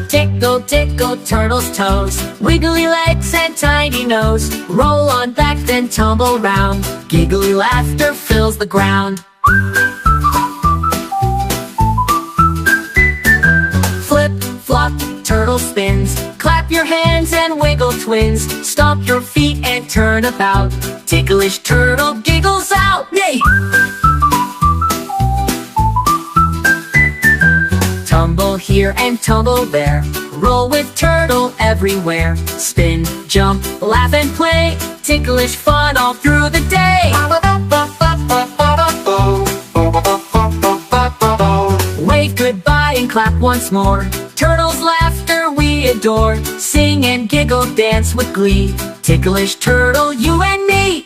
Tickle, tickle, turtle's toes, wiggly legs and tiny nose. Roll on back, then tumble round. Giggly laughter fills the ground. Flip, flop, turtle spins. Clap your hands and wiggle twins. Stomp your feet and turn about. Ticklish turtle giggles out. Yay! Tumble here and tumble there. Roll with turtle everywhere. Spin, jump, laugh and play. Ticklish fun all through the day. Wave goodbye and clap once more. Turtles' laughter we adore. Sing and giggle, dance with glee. Ticklish turtle, you and me.